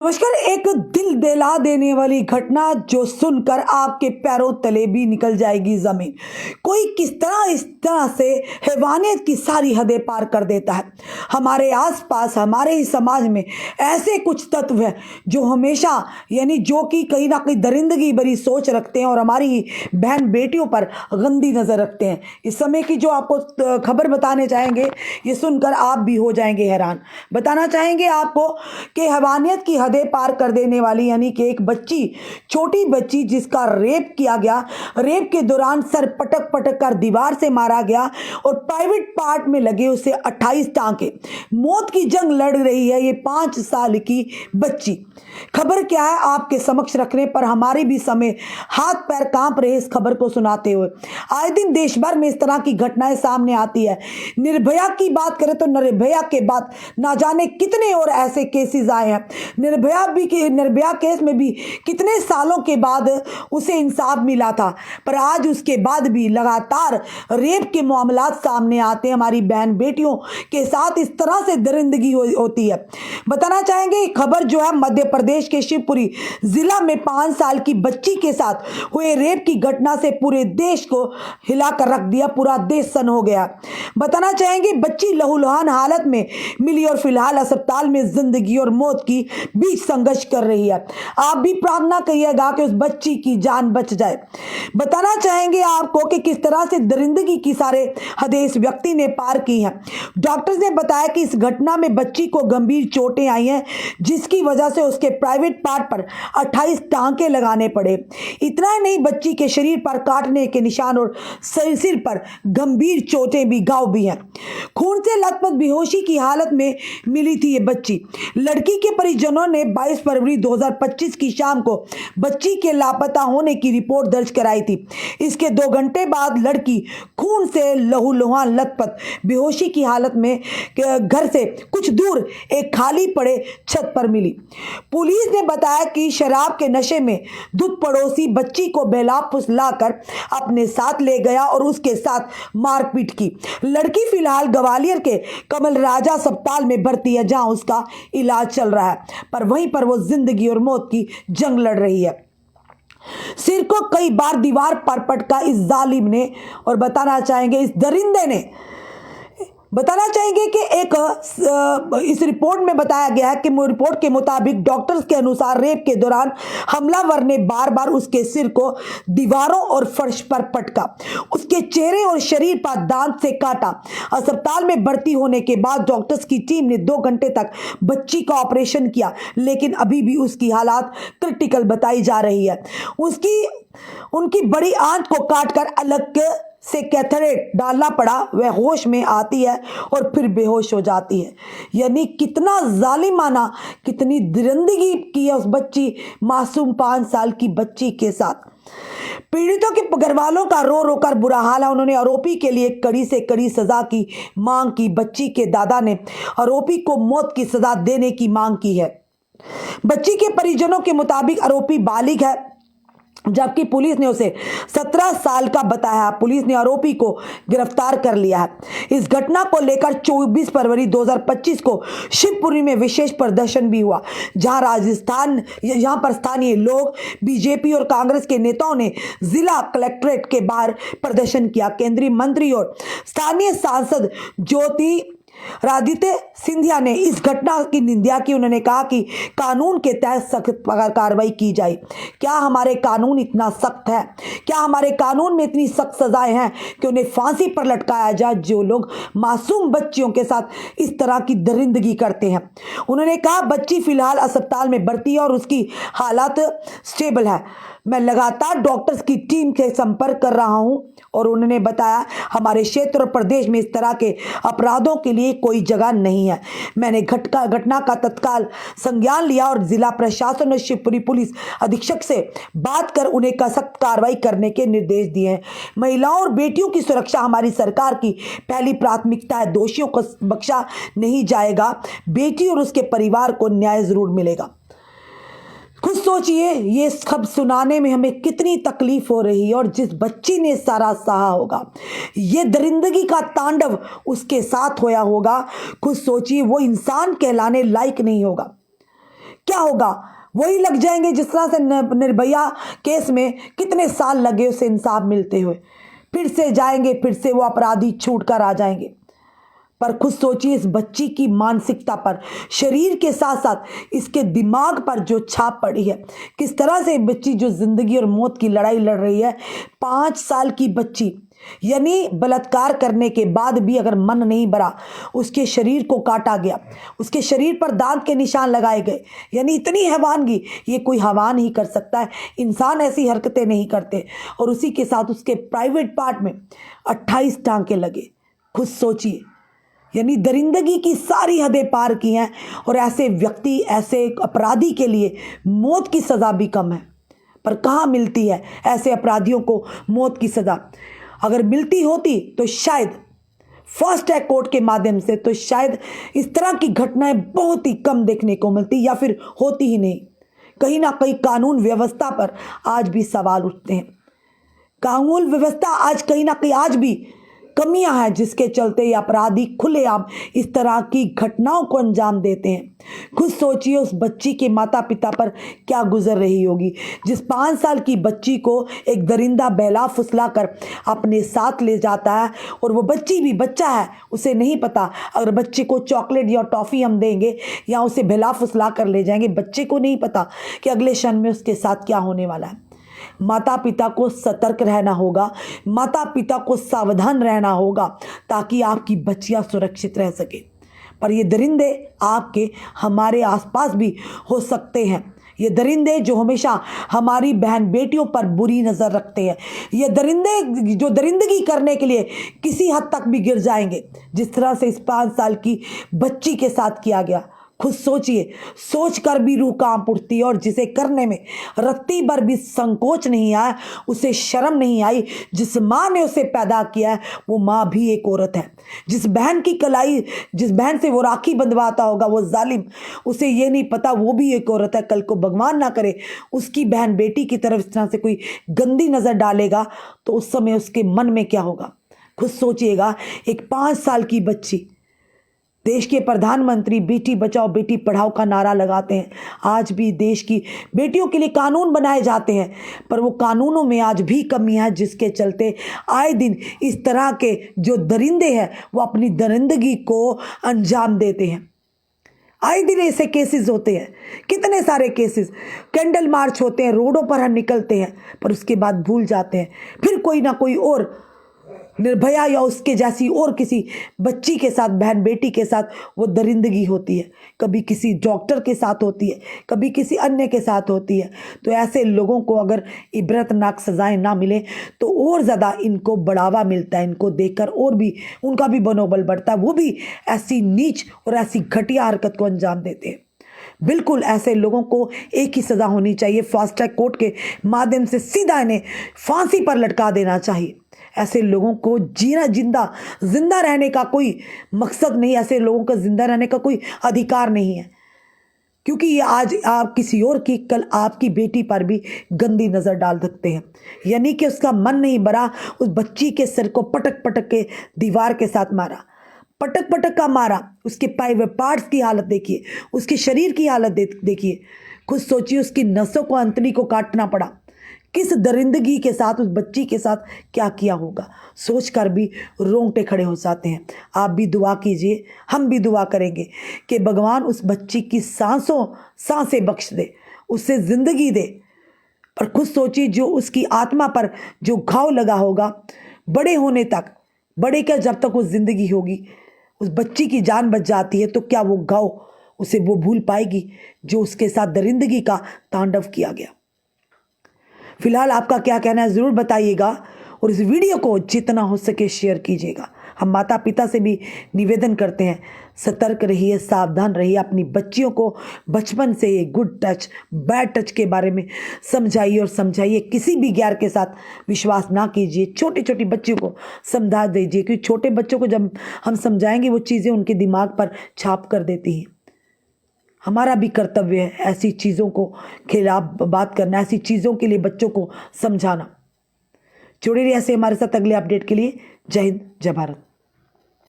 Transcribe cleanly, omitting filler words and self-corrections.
नमस्कार। एक दिल दहला देने वाली घटना जो सुनकर आपके पैरों तले भी निकल जाएगी जमीन। कोई किस तरह इस तरह से हैवानियत की सारी हदें पार कर देता है। हमारे आसपास हमारे ही समाज में ऐसे कुछ तत्व हैं जो हमेशा जो कि कहीं ना कहीं दरिंदगी भरी सोच रखते हैं और हमारी बहन बेटियों पर गंदी नजर रखते हैं। इस समय की जो आपको खबर बताने चाहेंगे, ये सुनकर आप भी हो जाएंगे हैरान। बताना चाहेंगे आपको कि हैवानियत की हदें पार कर देने वाली कि एक बच्ची, छोटी बच्ची जिसका रेप किया गया, रेप के दौरान सर पटक पटक कर दीवार से मारा गया और प्राइवेट पार्ट में लगे उसे 28 टांके। मौत की जंग लड़ रही है ये 5 साल की बच्ची। खबर क्या है आपके समक्ष रखने पर हमारे भी समय हाथ पैर कांप रहे इस खबर को सुनाते हुए। आए दिन देश भर में इस तरह की घटनाएं सामने आती है। निर्भया की बात करें तो निर्भया के बाद ना जाने कितने और ऐसे केसेस आए हैं। निर्भया केस में भी कितने सालों के बाद उसे इंसाफ मिला था, पर आज उसके बाद भी लगातार रेप के मामलात सामने आते हैं। हमारी बहन बेटियों के साथ इस तरह से दरिंदगी होती है। बताना चाहेंगे खबर जो है मध्य प्रदेश के शिवपुरी जिला में 5 साल की बच्ची के साथ हुए रेप की घटना से पूरे देश को हिलाकर रख दिया। पूरा देश सन्न हो गया। बताना चाहेंगे बच्ची लहूलुहान हालत में मिली और फिलहाल अस्पताल में जिंदगी और मौत की बीच संघर्ष कर रही है। आप भी प्रार्थना करिएगा कि उस बच्ची की जान बच जाए। बताना चाहेंगे आपको कि किस तरह से दरिंदगी की सारे हदें इस व्यक्ति ने पार की हैं। डॉक्टर्स ने बताया कि इस घटना में बच्ची को गंभीर चोटें आई हैं, जिसकी वजह से उसके प्राइवेट पार्ट पर 28 टांके लगाने पड़े। इतना ही नहीं, बच्ची के शरीर पर काटने के निशान और सिर पर गंभीर चोटें भी, घाव भी हैं। खून से लथपथ बेहोशी की हालत में मिली थी ये बच्ची। लड़की के परिजनों ने 22 फरवरी 2025 की शाम को बच्ची के लापता होने की रिपोर्ट दर्ज कराई थी। इसके 2 घंटे बाद लड़की खून से लहूलुहान लथपथ बेहोशी की हालत में घर से कुछ दूर एक खाली पड़े छत पर मिली। पुलिस ने बताया कि शराब के नशे में धुत पड़ोसी बच्ची को बहला फुसलाकर अपने साथ ले गया और उसके साथ मारपीट की। लड़की फिलहाल ग्वालियर के कमल राजा अस्पताल में भर्ती है, जहां उसका इलाज चल रहा है, पर वहीं पर वो जिंदगी और मौत की जंग लड़ रही है। सिर को कई बार दीवार पर पटका इस जालिम ने, और बताना चाहेंगे इस दरिंदे ने। बताना चाहेंगे कि इस रिपोर्ट में बताया गया है कि रिपोर्ट के मुताबिक डॉक्टर्स के अनुसार रेप के दौरान हमलावर ने बार बार उसके सिर को दीवारों और फर्श पर पटका, उसके चेहरे और शरीर पर दांत से काटा। अस्पताल में भर्ती होने के बाद डॉक्टर्स की टीम ने 2 घंटे तक बच्ची का ऑपरेशन किया, लेकिन अभी भी उसकी हालत क्रिटिकल बताई जा रही है। उनकी बड़ी आंत को काटकर अलग से कैथेटर डालना पड़ा। वह होश में आती है और फिर बेहोश हो जाती है। कितना जालिमाना, कितनी दरिंदगी की है उस बच्ची, मासूम 5 साल की बच्ची के साथ। पीड़ितों के घर वालों का रो रो कर बुरा हाल है। उन्होंने आरोपी के लिए कड़ी से कड़ी सजा की मांग की। बच्ची के दादा ने आरोपी को मौत की सजा देने की मांग की है। बच्ची के परिजनों के मुताबिक आरोपी बालिग है, जबकि पुलिस ने उसे 17 साल का बताया। पुलिस ने आरोपी को गिरफ्तार कर लिया है। इस घटना को लेकर 24 फरवरी 2025 को शिवपुरी में विशेष प्रदर्शन भी हुआ, जहां पर स्थानीय लोग, बीजेपी और कांग्रेस के नेताओं ने जिला कलेक्ट्रेट के बाहर प्रदर्शन किया। केंद्रीय मंत्री और स्थानीय सांसद ज्योतिरादित्य सिंधिया ने इस घटना की निंदा की। उन्होंने कहा कि कानून के तहत सख्त कार्रवाई की जाए। क्या हमारे कानून इतना सख्त है? क्या हमारे कानून में इतनी सख्त सजाएं हैं कि उन्हें फांसी पर लटकाया जाए जो लोग मासूम बच्चियों के साथ इस तरह की दरिंदगी करते हैं? उन्होंने कहा बच्ची फिलहाल अस्पताल में भर्ती है और उसकी हालत स्टेबल है। मैं लगातार डॉक्टर्स की टीम से संपर्क कर रहा हूं और उन्होंने बताया हमारे क्षेत्र और प्रदेश में इस तरह के अपराधों के लिए कोई जगह नहीं है। मैंने घटना का तत्काल संज्ञान लिया और जिला प्रशासन और शिवपुरी पुलिस अधीक्षक से बात कर उन्हें सख्त कार्रवाई करने के निर्देश दिए हैं। महिलाओं और बेटियों की सुरक्षा हमारी सरकार की पहली प्राथमिकता है। दोषियों को बख्शा नहीं जाएगा। बेटी और उसके परिवार को न्याय जरूर मिलेगा। खुद सोचिए, ये खबर सुनाने में हमें कितनी तकलीफ हो रही है, और जिस बच्ची ने सारा सहा होगा, ये दरिंदगी का तांडव उसके साथ होया होगा, खुद सोचिए वो इंसान कहलाने लायक नहीं होगा। क्या होगा? वही लग जाएंगे जिस तरह से निर्भया केस में कितने साल लगे उसे इंसाफ मिलते हुए। फिर से जाएंगे, फिर से वो अपराधी छूट कर आ जाएंगे। पर खुद सोचिए इस बच्ची की मानसिकता पर, शरीर के साथ साथ इसके दिमाग पर जो छाप पड़ी है, किस तरह से बच्ची जो जिंदगी और मौत की लड़ाई लड़ रही है। 5 साल की बच्ची, यानी बलात्कार करने के बाद भी अगर मन नहीं भरा, उसके शरीर को काटा गया, उसके शरीर पर दांत के निशान लगाए गए, यानी इतनी हैवानगी ये कोई हैवान ही कर सकता है, इंसान ऐसी हरकतें नहीं करते। और उसी के साथ उसके प्राइवेट पार्ट में 28 टांके लगे। खुद सोचिए, यानी दरिंदगी की सारी हदें पार की हैं। और ऐसे व्यक्ति, ऐसे अपराधी के लिए मौत की सज़ा भी कम है। पर कहाँ मिलती है ऐसे अपराधियों को मौत की सज़ा? अगर मिलती होती तो शायद फास्ट ट्रैक कोर्ट के माध्यम से, तो शायद इस तरह की घटनाएं बहुत ही कम देखने को मिलती, या फिर होती ही नहीं। कहीं ना कहीं कानून व्यवस्था पर आज भी सवाल उठते हैं। कानून व्यवस्था आज कहीं ना कहीं आज भी कमियां हैं, जिसके चलते ये अपराधी खुलेआम इस तरह की घटनाओं को अंजाम देते हैं। खुद सोचिए उस बच्ची के माता पिता पर क्या गुजर रही होगी, जिस 5 साल की बच्ची को एक दरिंदा बहला फुसला कर अपने साथ ले जाता है। और वो बच्ची भी बच्चा है, उसे नहीं पता अगर बच्चे को चॉकलेट या टॉफ़ी हम देंगे या उसे बहला फुसला कर ले जाएंगे, बच्चे को नहीं पता कि अगले क्षण में उसके साथ क्या होने वाला है। माता पिता को सतर्क रहना होगा, माता पिता को सावधान रहना होगा, ताकि आपकी बच्चियां सुरक्षित रह सके। पर ये दरिंदे आपके हमारे आसपास भी हो सकते हैं। ये दरिंदे जो हमेशा हमारी बहन बेटियों पर बुरी नज़र रखते हैं, ये दरिंदे जो दरिंदगी करने के लिए किसी हद तक भी गिर जाएंगे, जिस तरह से इस 5 साल की बच्ची के साथ किया गया। खुद सोचिए, सोच कर भी रूह कांप उठती है। और जिसे करने में रत्ती भर भी संकोच नहीं आया, उसे शर्म नहीं आई। जिस माँ ने उसे पैदा किया है वो माँ भी एक औरत है। जिस बहन की कलाई, जिस बहन से वो राखी बंधवाता होगा वो जालिम, उसे ये नहीं पता वो भी एक औरत है। कल को भगवान ना करे उसकी बहन बेटी की तरफ इस तरह से कोई गंदी नज़र डालेगा तो उस समय उसके मन में क्या होगा? खुद सोचिएगा, एक 5 साल की बच्ची, देश के प्रधानमंत्री बेटी बचाओ बेटी पढ़ाओ का नारा लगाते हैं। आज भी देश की बेटियों के लिए कानून बनाए जाते हैं, पर वो कानूनों में आज भी कमी है, जिसके चलते आए दिन इस तरह के जो दरिंदे हैं वो अपनी दरिंदगी को अंजाम देते हैं। आए दिन ऐसे केसेस होते हैं, कितने सारे केसेस। कैंडल मार्च होते हैं, रोडों पर हम निकलते हैं, पर उसके बाद भूल जाते हैं। फिर कोई ना कोई और निर्भया या उसके जैसी और किसी बच्ची के साथ, बहन बेटी के साथ वो दरिंदगी होती है। कभी किसी डॉक्टर के साथ होती है, कभी किसी अन्य के साथ होती है। तो ऐसे लोगों को अगर इबरतनाक सज़ाएं ना मिले तो और ज़्यादा इनको बढ़ावा मिलता है। इनको देखकर और भी उनका भी मनोबल बढ़ता है, वो भी ऐसी नीच और ऐसी घटिया हरकत को अंजाम देते हैं। बिल्कुल ऐसे लोगों को एक ही सज़ा होनी चाहिए, फास्ट ट्रैक कोर्ट के माध्यम से सीधा इन्हें फांसी पर लटका देना चाहिए। ऐसे लोगों को जीना, जिंदा रहने का कोई मकसद नहीं, ऐसे लोगों का जिंदा रहने का कोई अधिकार नहीं है। क्योंकि ये आज आप किसी और की, कल आपकी बेटी पर भी गंदी नज़र डाल सकते हैं। यानी कि उसका मन नहीं भरा, उस बच्ची के सिर को पटक पटक के दीवार के साथ मारा, पटक पटक का मारा। उसके प्राइवेट पार्ट्स की हालत देखिए, उसके शरीर की हालत देखिए। खुद सोचिए, उसकी नसों को, अंतड़ी को काटना पड़ा। किस दरिंदगी के साथ, उस बच्ची के साथ क्या किया होगा, सोचकर भी रोंगटे खड़े हो जाते हैं। आप भी दुआ कीजिए, हम भी दुआ करेंगे कि भगवान उस बच्ची की सांसें बख्श दे, उससे ज़िंदगी दे। पर खुद सोचिए, जो उसकी आत्मा पर जो घाव लगा होगा, बड़े होने तक, बड़े क्या जब तक वो ज़िंदगी होगी, उस बच्ची की जान बच जाती है, तो क्या वो घाव उसे वो भूल पाएगी जो उसके साथ दरिंदगी का तांडव किया गया? फिलहाल आपका क्या कहना है ज़रूर बताइएगा, और इस वीडियो को जितना हो सके शेयर कीजिएगा। हम माता पिता से भी निवेदन करते हैं, सतर्क रहिए, सावधान रहिए। अपनी बच्चियों को बचपन से ये गुड टच, बैड टच के बारे में समझाइए और समझाइए। किसी भी गैर के साथ विश्वास ना कीजिए। छोटी छोटी बच्चियों को समझा दीजिए, क्योंकि छोटे बच्चों को जब हम समझाएंगे वो चीज़ें उनके दिमाग पर छाप कर देती हैं। हमारा भी कर्तव्य है ऐसी चीज़ों को खिलाफ बात करना, ऐसी चीज़ों के लिए बच्चों को समझाना। जुड़े रहिए ऐसे हमारे साथ अगले अपडेट के लिए। जय हिंद, जय भारत।